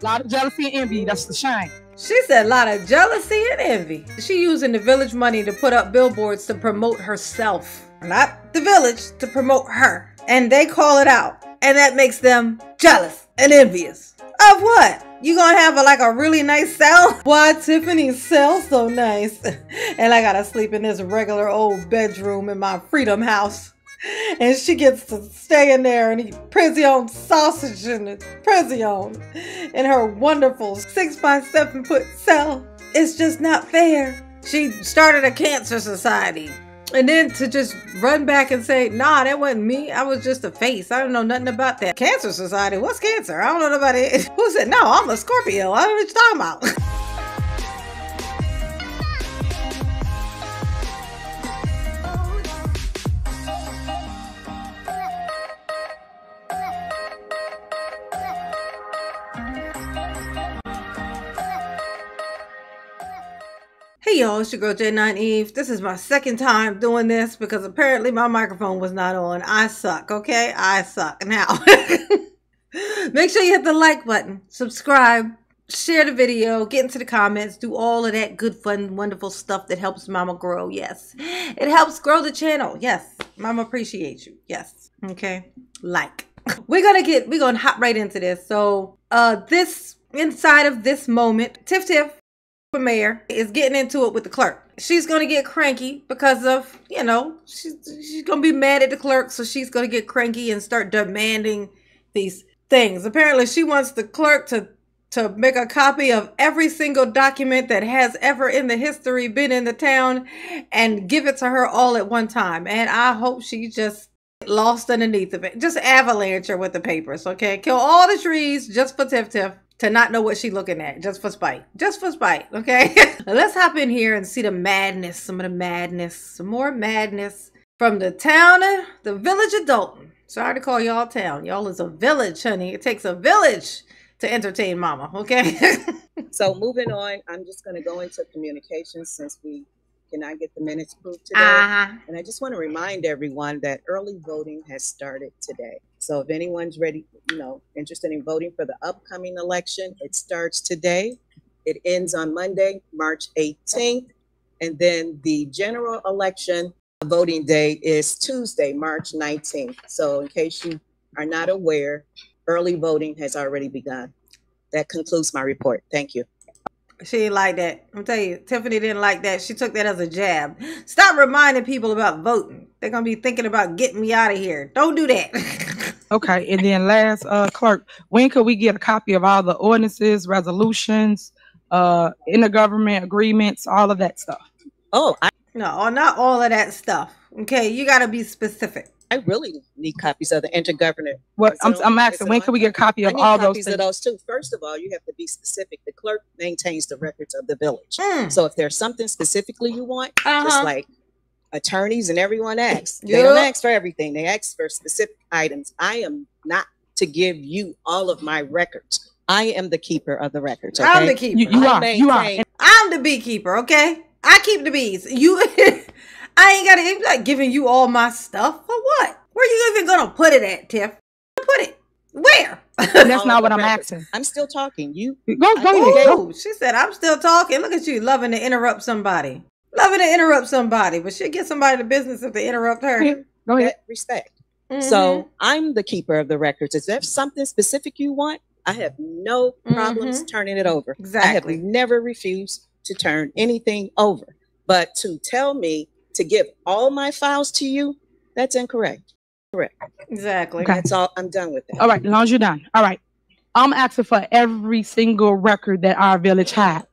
A lot of jealousy and envy. That's the shame. She said a lot of jealousy and envy. She using the village money to put up billboards to promote herself. Not the village, to promote her. And they call it out. And that makes them jealous and envious. Of what? You gonna have a really nice cell? Why Tiffany's cell so nice? And I gotta sleep in this regular old bedroom in my freedom house. And she gets to stay in there and eat Prision sausage and Prision in her wonderful 6x7 foot cell. It's just not fair. She started a cancer society. And then to just run back and say, nah, that wasn't me. I was just a face. I don't know nothing about that. Cancer society? What's cancer? I don't know about it. Who said, no, I'm a Scorpio. I don't know what you're talking about. Hey y'all, it's your girl J9 Eve. This is my second time doing this because apparently my microphone was not on. I suck, okay? I suck. Now, make sure you hit the like button, subscribe, share the video, get into the comments, do all of that good, fun, wonderful stuff that helps Mama grow. Yes, it helps grow the channel. Yes, Mama appreciates you. Yes, okay, like. We're gonna hop right into this. So, inside of this moment, Tiff Mayor is getting into it with the clerk. She's going to get cranky because of, she's going to be mad at the clerk. So she's going to get cranky and start demanding these things. Apparently she wants the clerk to make a copy of every single document that has ever in the history been in the town and give it to her all at one time. And I hope she just lost underneath of it. Just avalanche her with the papers, okay? Kill all the trees just for Tiff to not know what she's looking at, just for spite, okay? Let's hop in here and see the madness, some more madness from the town, the village of Dalton. Sorry to call y'all town. Y'all is a village, honey. It takes a village to entertain Mama, okay? So moving on, I'm just going to go into communications since we cannot get the minutes approved today. And I just want to remind everyone that early voting has started today. So if anyone's ready, interested in voting for the upcoming election, it starts today. It ends on Monday, March 18th. And then the general election voting day is Tuesday, March 19th. So in case you are not aware, early voting has already begun. That concludes my report. Thank you. She didn't like that. I'm telling you, Tiffany didn't like that. She took that as a jab. Stop reminding people about voting. They're going to be thinking about getting me out of here. Don't do that. Okay, and then last, clerk, when could we get a copy of all the ordinances, resolutions, intergovernment agreements, all of that stuff? Oh, no, not all of that stuff. Okay, you got to be specific. I really need copies of the intergovernment. Well, I'm asking, when can we get a copy of all those things? Of those too. First of all, you have to be specific. The clerk maintains the records of the village. So if there's something specifically you want, just like attorneys and everyone asks, they don't ask for everything. They ask for specific items. I am not to give you all of my records. I am the keeper of the records. Okay? I'm the keeper. You are. I'm the beekeeper. Okay, I keep the bees. I ain't got to giving you all my stuff. For what? Where you even going to put it at, Tiff? Put it where? That's not what I'm asking. I'm still talking. You go ahead. Go. She said, I'm still talking. Look at you, loving to interrupt somebody. But she'll get somebody to business if they interrupt her. Go ahead. Respect. So I'm the keeper of the records. If there's something specific you want, I have no problems turning it over. Exactly. I have never refused to turn anything over. But to tell me to give all my files to you, that's incorrect. Correct. Exactly. Okay. That's all. I'm done with that. All right, as long as you're done. All right. I'm asking for every single record that our village had.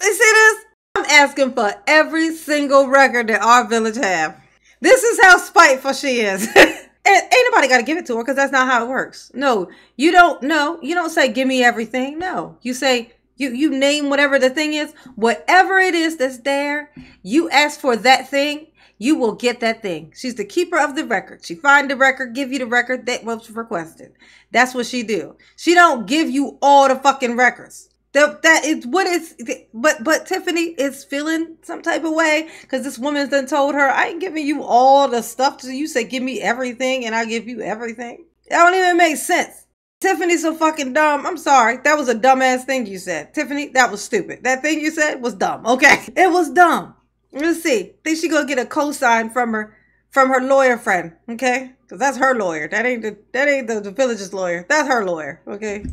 You see this? I'm asking for every single record that our village have. This is how spiteful she is. And ain't nobody got to give it to her because that's not how it works. No, you don't. No, you don't say, give me everything. No, you say, you name whatever the thing is, whatever it is that's there, you ask for that thing, you will get that thing. She's the keeper of the record. She find the record, give you the record that was requested. That's what she do. She don't give you all the fucking records. That is what is, but Tiffany is feeling some type of way because this woman's done told her, I ain't giving you all the stuff. So you say, give me everything and I give you everything. That don't even make sense. Tiffany's so fucking dumb. I'm sorry. That was a dumbass thing you said. Tiffany, that was stupid. That thing you said was dumb. Okay. It was dumb. Let's see. Think she gonna get a cosign from her lawyer friend. Okay? Because that's her lawyer. That ain't the village's lawyer. That's her lawyer. Okay.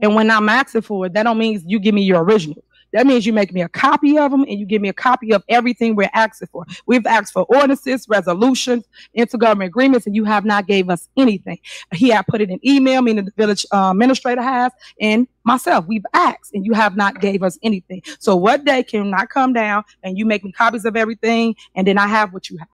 And when I'm asking for it, that don't mean you give me your original. That means you make me a copy of them and you give me a copy of everything we're asking for. We've asked for ordinances, resolutions, intergovernment agreements, and you have not gave us anything. He had put it in email, meaning the village administrator has, and myself. We've asked, and you have not gave us anything. So what day can I come down and you make me copies of everything, and then I have what you have?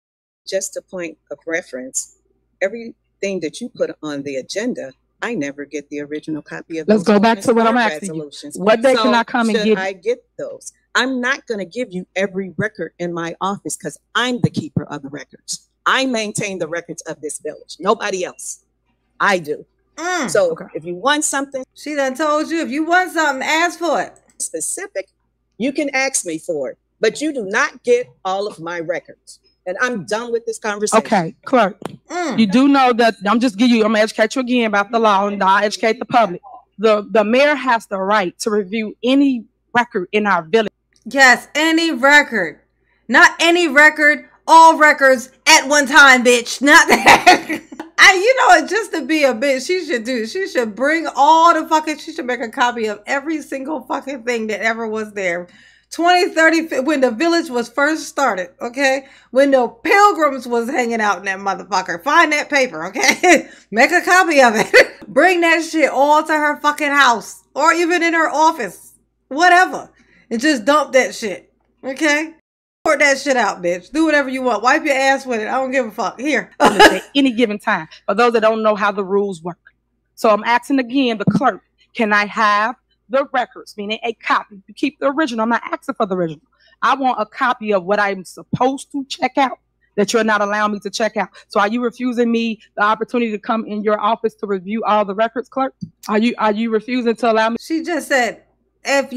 Just a point of reference, everything that you put on the agenda, I never get the original copy of. Let's go back to what I'm asking you. What day can I come and get? I get those? I'm not going to give you every record in my office because I'm the keeper of the records. I maintain the records of this village. Nobody else. I do. So if you want something, she done told you. If you want something, ask for it. Specific, you can ask me for it, but you do not get all of my records. And I'm done with this conversation. Okay, clerk. You do know that I'm gonna educate you again about the law, and I'll educate the public. The mayor has the right to review any record in our village. Yes, any record. Not any record, all records at one time, bitch. Not that. Just to be a bitch, she should bring all the fucking, she should make a copy of every single fucking thing that ever was there. 20, 30, when the village was first started, okay? When the pilgrims was hanging out in that motherfucker. Find that paper, okay? Make a copy of it. Bring that shit all to her fucking house. Or even in her office. Whatever. And just dump that shit, okay? Sort that shit out, bitch. Do whatever you want. Wipe your ass with it. I don't give a fuck. Here. At any given time. For those that don't know how the rules work. So I'm asking again, the clerk, can I have the records, meaning a copy? You keep the original. I'm not asking for the original. I want a copy of what I'm supposed to check out that you're not allowing me to check out. So are you refusing me the opportunity to come in your office to review all the records, clerk? Are you refusing to allow me? She just said, if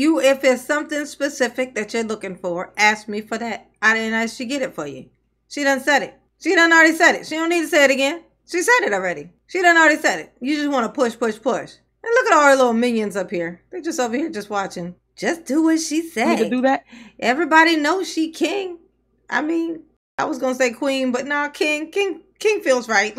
it's something specific that you're looking for, ask me for that. I should get it for you. She done said it. She done already said it. She don't need to say it again. She said it already. She done already said it. You just want to push, push, push. And look at all our little minions up here. They're just over here just watching. Just do what she said. You need to do that? Everybody knows she king. I mean, I was going to say queen, but nah, king. King feels right.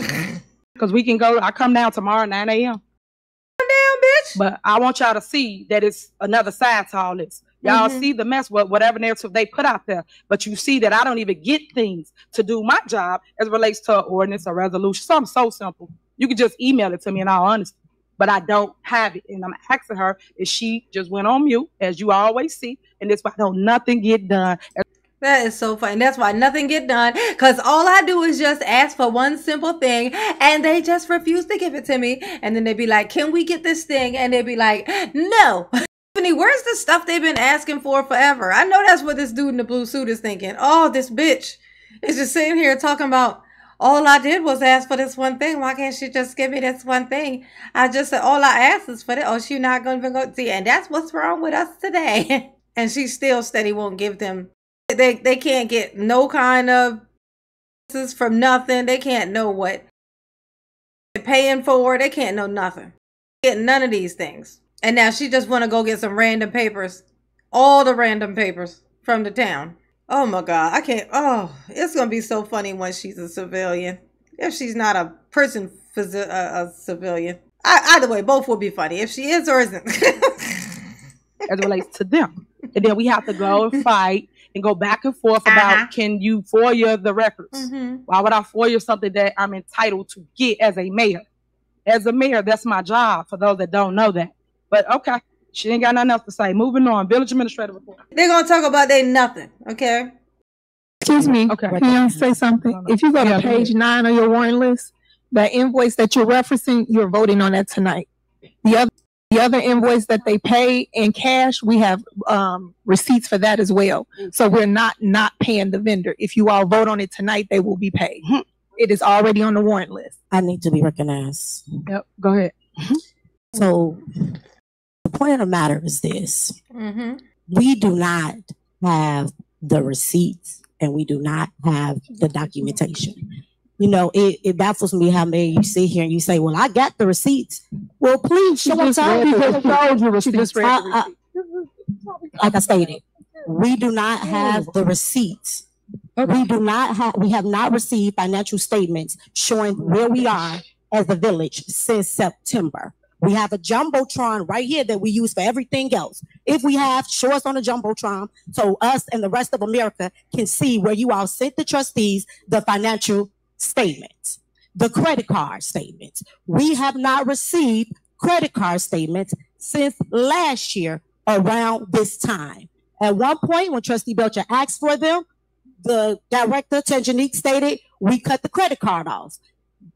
Because we can go, I come down tomorrow, 9 a.m. Come down, bitch. But I want y'all to see that it's another side to all this. Y'all see the mess, whatever narrative they put out there. But you see that I don't even get things to do my job as it relates to an ordinance or resolution. Something so simple. You can just email it to me in all honesty. But I don't have it. And I'm asking her if she just went on mute, as you always see. And that's why nothing get done. That is so funny. That's why nothing get done. Because all I do is just ask for one simple thing. And they just refuse to give it to me. And then they be like, can we get this thing? And they be like, no. Where's the stuff they've been asking for forever? I know that's what this dude in the blue suit is thinking. Oh, this bitch is just sitting here talking about, all I did was ask for this one thing. Why can't she just give me this one thing? I just said, all I asked is for that. Oh, she not going to go see. And that's what's wrong with us today. And she still steady won't give them. They can't get no kind of this from nothing. They can't know what they're paying for. They can't know nothing. Get none of these things. And now she just want to go get some random papers. All the random papers from the town. Oh my God, I can't. Oh, it's going to be so funny when she's a civilian. If she's not a prison a civilian. Either way, both will be funny. If she is or isn't. As it relates to them. And then we have to go and fight and go back and forth about, can you FOIA the records? Why would I FOIA something that I'm entitled to get as a mayor? As a mayor, that's my job, for those that don't know that. But okay. She ain't got nothing else to say. Moving on. Village administrative report. They're going to talk about they nothing. Okay. Excuse me. Okay. Can I say something? If you go to page 9 on your warrant list, the invoice that you're referencing, you're voting on that tonight. The other invoice that they pay in cash, we have receipts for that as well. So we're not paying the vendor. If you all vote on it tonight, they will be paid. It is already on the warrant list. I need to be recognized. Yep. Go ahead. So the point of the matter is this. We do not have the receipts and we do not have the documentation. You know, it baffles me how many you sit here and you say, well, I got the receipts. Well, please show us how. Like I stated, we do not have the receipts. Okay. We have not received financial statements showing where we are as a village since September. We have a Jumbotron right here that we use for everything else. If we have, show us on a Jumbotron so us and the rest of America can see where you all sent the trustees the financial statements, the credit card statements. We have not received credit card statements since last year around this time. At one point, when Trustee Belcher asked for them, the director, Tanjanique, stated, we cut the credit card off.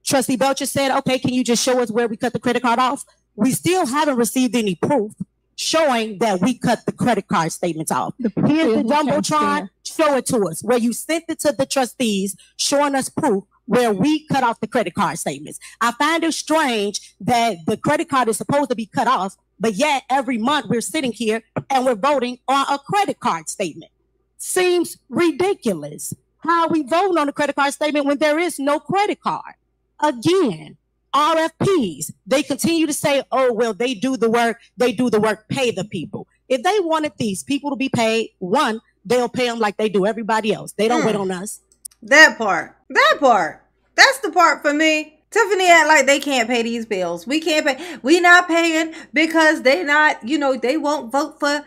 Trustee Belcher said, okay, can you just show us where we cut the credit card off? We still haven't received any proof showing that we cut the credit card statements off. Here's the Jumbotron, show it to us, where you sent it to the trustees, showing us proof where we cut off the credit card statements. I find it strange that the credit card is supposed to be cut off, but yet every month we're sitting here and we're voting on a credit card statement. Seems ridiculous. How are we voting on a credit card statement when there is no credit card? Again, RFPs, they continue to say, oh, well, they do the work, pay the people. If they wanted these people to be paid, one, they'll pay them like they do everybody else. They don't wait on us. That part. That's the part for me. Tiffany act like they can't pay these bills. We can't pay. We not paying because they not, they won't vote for,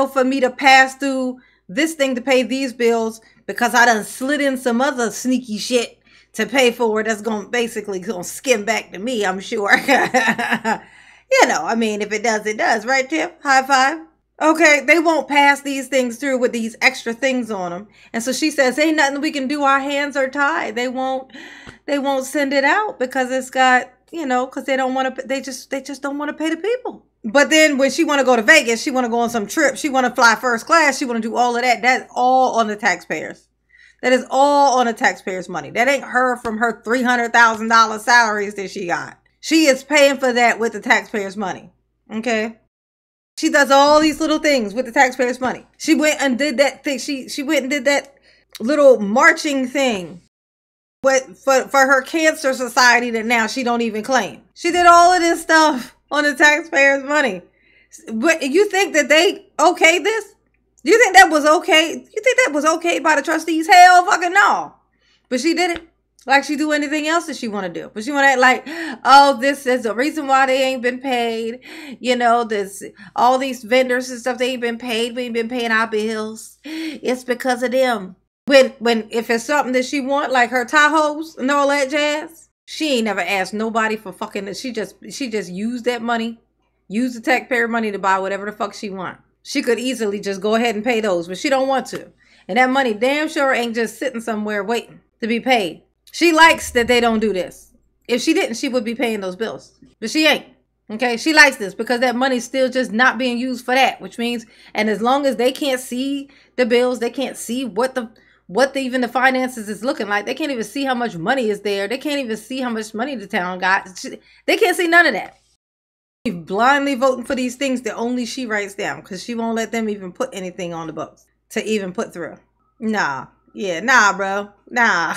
for me to pass through this thing to pay these bills because I done slid in some other sneaky shit to pay for it that's basically gonna skim back to me, I'm sure. I mean, if it does, it does, right, Tiff? High five. Okay, they won't pass these things through with these extra things on them. And so she says, ain't nothing we can do, our hands are tied. They won't send it out because it's got, because they don't want to, they just don't want to pay the people. But then when she want to go to Vegas, she want to go on some trip, she want to fly first class, she want to do all of that. That's all on the taxpayers. That is all on the taxpayers' money. That ain't her from her $300,000 salaries that she got. She is paying for that with the taxpayers' money. Okay? She does all these little things with the taxpayers' money. She went and did that thing. She went and did that little marching thing for her cancer society that now she don't even claim. She did all of this stuff on the taxpayers' money. But you think that they okay this? Do you think that was okay? You think that was okay by the trustees? Hell fucking no. But she did it like she do anything else that she want to do. But she want to act like, oh, this is the reason why they ain't been paid. There's all these vendors and stuff, they ain't been paid. We ain't been paying our bills. It's because of them. If it's something that she want, like her Tahoes and all that jazz, she ain't never asked nobody for fucking, she just used that money, used the taxpayer money to buy whatever the fuck she want. She could easily just go ahead and pay those, but she don't want to. And that money damn sure ain't just sitting somewhere waiting to be paid. She likes that they don't do this. If she didn't, she would be paying those bills. But she ain't. Okay, she likes this because that money's still just not being used for that, which means, and as long as they can't see the bills, they can't see what even the finances is looking like. They can't even see how much money is there. They can't even see how much money the town got. They can't see none of that. Blindly voting for these things that only she writes down because she won't let them even put anything on the books to even put through. Nah, bro, nah.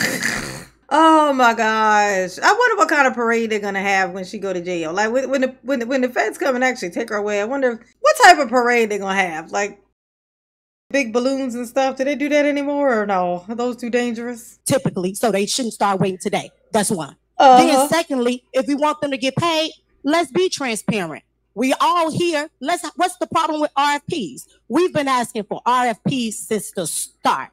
Oh my gosh, I wonder what kind of parade they're gonna have when she go to jail. Like when the feds come and actually take her away, I wonder what type of parade they're gonna have. Like big balloons and stuff. Do they do that anymore or no? Are those too dangerous? Typically, so they shouldn't start waiting today. That's one. Then secondly, if we want them to get paid, let's be transparent. We all here. What's the problem with RFPs? We've been asking for RFPs since the start.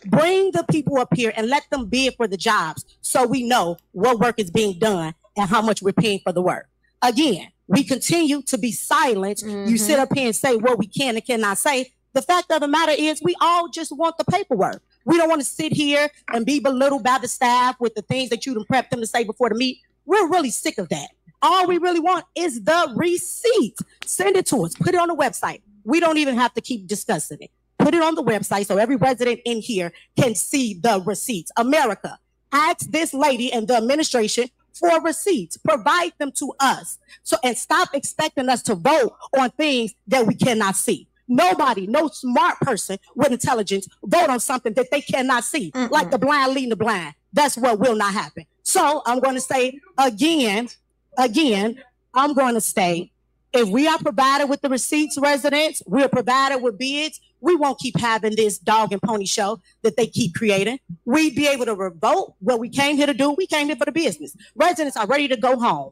Bring the people up here and let them bid for the jobs so we know what work is being done and how much we're paying for the work. Again, we continue to be silent. You sit up here and say what we can and cannot say. The fact of the matter is we all just want the paperwork. We don't want to sit here and be belittled by the staff with the things that you done prepped them to say before the meet. We're really sick of that. All we really want is the receipt. Send it to us. Put it on the website. We don't even have to keep discussing it. Put it on the website so every resident in here can see the receipts. America, ask this lady and the administration for receipts. Provide them to us. And stop expecting us to vote on things that we cannot see. Nobody, no smart person with intelligence vote on something that they cannot see, like the blind leading the blind. That's what will not happen. So I'm going to say again, I'm going to say, if we are provided with the receipts, residents, we're provided with bids, we won't keep having this dog and pony show that they keep creating. We'd be able to revoke what we came here to do. We came here for the business. Residents are ready to go home.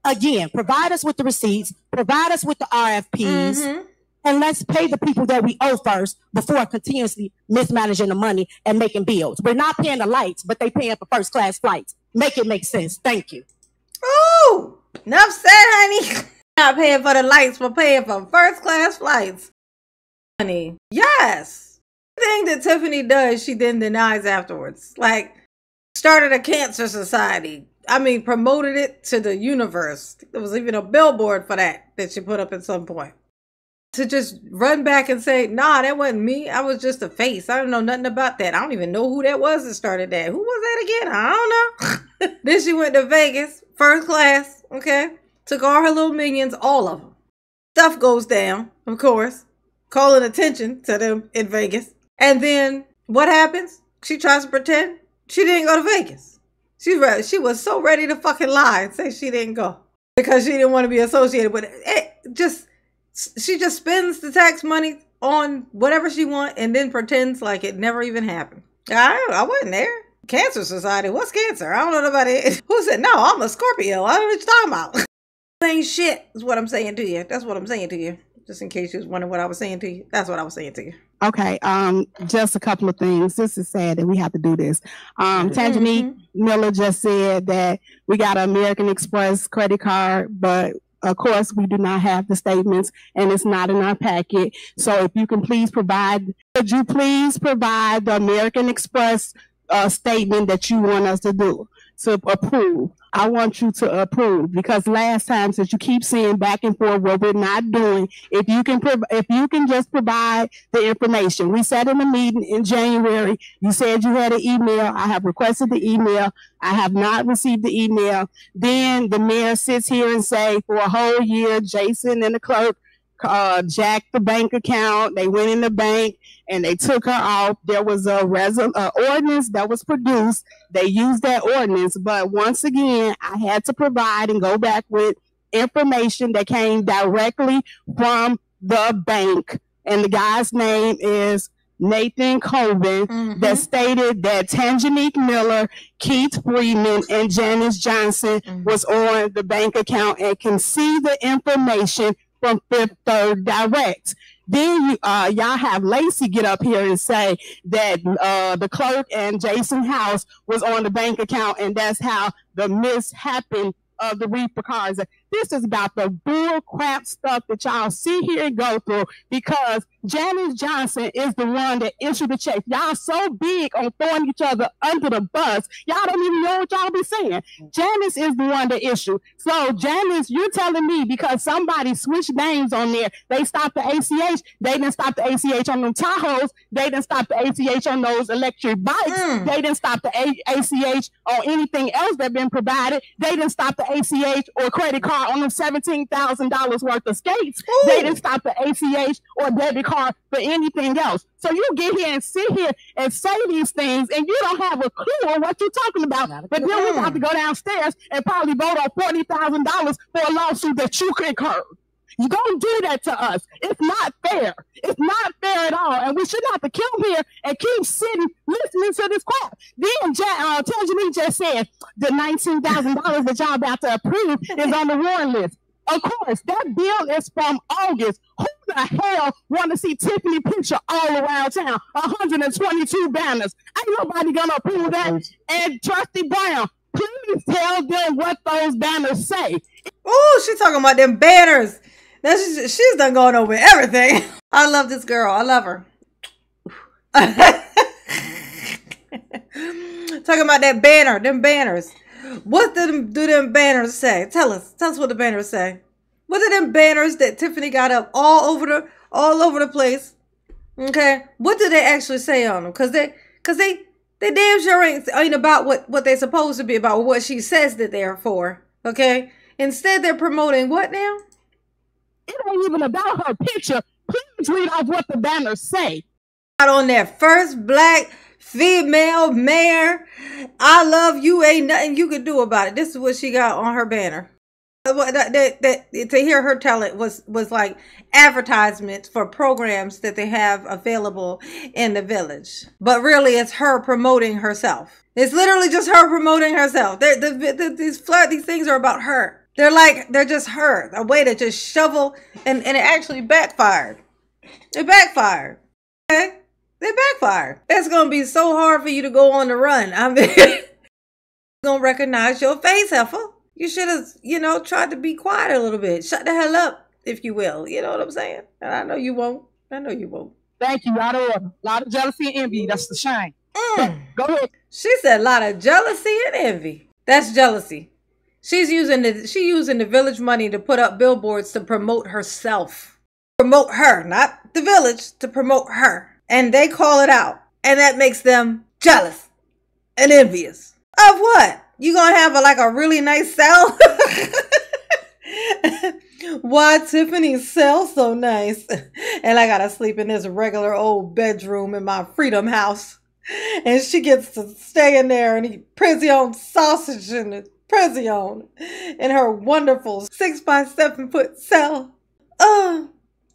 Again, provide us with the receipts, provide us with the RFPs, and let's pay the people that we owe first before continuously mismanaging the money and making bills. We're not paying the lights, but they paying for first class flights. Make it make sense. Thank you. Ooh, enough said, honey. Not paying for the lights, but paying for first class flights. Honey, yes. The thing that Tiffany does, she then denies afterwards. Like, started a cancer society. I mean, promoted it to the universe. There was even a billboard for that she put up at some point. To just run back and say, nah, that wasn't me. I was just a face. I don't know nothing about that. I don't even know who that was that started that. Who was that again? I don't know. Then she went to Vegas, first class, okay? Took all her little minions, all of them. Stuff goes down, of course, calling attention to them in Vegas. And then what happens? She tries to pretend she didn't go to Vegas. She was so ready to fucking lie and say she didn't go because she didn't want to be associated with it. She just spends the tax money on whatever she wants and then pretends like it never even happened. I wasn't there. Cancer Society. What's cancer? I don't know about it. Who said, no, I'm a Scorpio. I don't know what you're talking about. Same shit is what I'm saying to you. That's what I'm saying to you. Just in case you was wondering what I was saying to you. That's what I was saying to you. Okay. Just a couple of things. This is sad that we have to do this. Tanjanique Miller just said that we got an American Express credit card, but of course, we do not have the statements and it's not in our packet. So if you can please provide, could you please provide the American Express statement that you want us to do, to approve? I want you to approve, because last time, since you keep saying back and forth what we're not doing, if you can just provide the information. We said in the meeting in January, you said you had an email. I have requested the email. I have not received the email. Then the mayor sits here and say for a whole year, Jason and the clerk jacked the bank account. They went in the bank and they took her off. There was a ordinance that was produced. They used that ordinance, but once again, I had to provide and go back with information that came directly from the bank. And the guy's name is Nathan Colvin, that stated that Tanjanique Miller, Keith Freeman, and Janice Johnson was on the bank account and can see the information from Fifth Third Direct. Then y'all have Lacey get up here and say that the clerk and Jason House was on the bank account, and that's how the mishappened of the reaper cards. This is about the bull crap stuff that y'all see here and go through, because Janice Johnson is the one that issued the check. Y'all so big on throwing each other under the bus, y'all don't even know what y'all be saying. Janice is the one that issued. So Janice, you're telling me because somebody switched names on there, they stopped the ACH, they didn't stop the ACH on them Tahoes, they didn't stop the ACH on those electric bikes, they didn't stop the ACH on anything else that been provided, they didn't stop the ACH or credit card on them $17,000 worth of skates. They didn't stop the ACH or debit card for anything else. So you get here and sit here and say these things and you don't have a clue on what you're talking about. But then we're about to go downstairs and probably vote on $40,000 for a lawsuit that you incurred. You don't do that to us. It's not fair. It's not fair at all. And we should have to come here and keep sitting listening to this crap. Then Tanjanique just said the $19,000 that y'all about to approve is on the warrant list. Of course, that bill is from August. Who the hell want to see Tiffany picture all around town? 122 banners. Ain't nobody gonna approve that. And Trustee Brown, please tell them what those banners say. Oh, she's talking about them banners. Now she's done going over everything. I love this girl. I love her. Talking about that banner, them banners. What do them banners say? Tell us what the banners say. What are them banners that Tiffany got up all over the place? Okay, what do they actually say on them? Cause they damn sure ain't about what they're supposed to be about, what she says that they're for. Okay, instead they're promoting what now? It ain't even about her picture. Please Let's read off what the banners say. On that first black female mayor, I love you, ain't nothing you could do about it. This is what she got on her banner. To hear her tell it was like advertisements for programs that they have available in the village, but really it's her promoting herself. It's literally just her promoting herself. These things are about her. They're just her, a way to just shovel, and it actually backfired. It backfired. Okay, it backfired. It's gonna be so hard for you to go on the run. I mean, you're gonna recognize your face, heifer. You should have, tried to be quiet a little bit. Shut the hell up, if you will. You know what I'm saying? And I know you won't. Thank you. Out of order. A lot of jealousy and envy. That's the shame. Go ahead. She said a lot of jealousy and envy. That's jealousy. She's using the village money to put up billboards to promote herself. Promote her, not the village, to promote her. And they call it out. And that makes them jealous and envious. Of what? You gonna have a really nice cell? Why Tiffany's cell so nice? And I gotta sleep in this regular old bedroom in my freedom house. And she gets to stay in there and eat Presione sausage and Presione in her wonderful 6x7 foot cell.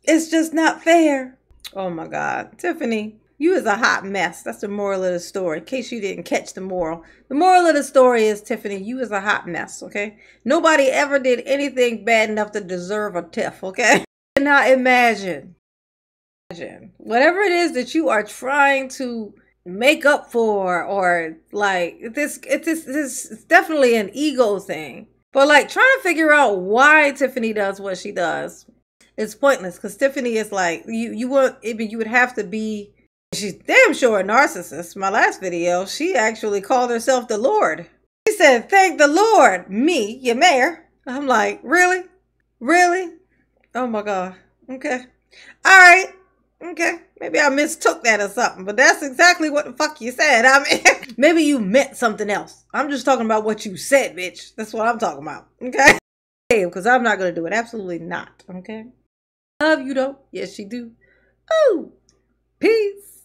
It's just not fair. Oh my God. Tiffany, you is a hot mess. That's the moral of the story. In case you didn't catch the moral. The moral of the story is, Tiffany, you is a hot mess, okay? Nobody ever did anything bad enough to deserve a tiff, okay? Now imagine whatever it is that you are trying to make up for, or this is definitely an ego thing. But trying to figure out why Tiffany does what she does, it's pointless, because Tiffany is you would have to be. She's damn sure a narcissist. My last video, she actually called herself the Lord. She said, "Thank the Lord, me, your mayor." I'm like, really? Really? Oh my God. Okay. All right. Okay. Maybe I mistook that or something, but that's exactly what the fuck you said. I mean, maybe you meant something else. I'm just talking about what you said, bitch. That's what I'm talking about. Okay? Because I'm not going to do it. Absolutely not. Okay? Love you though. Yes, you do. Oh, peace.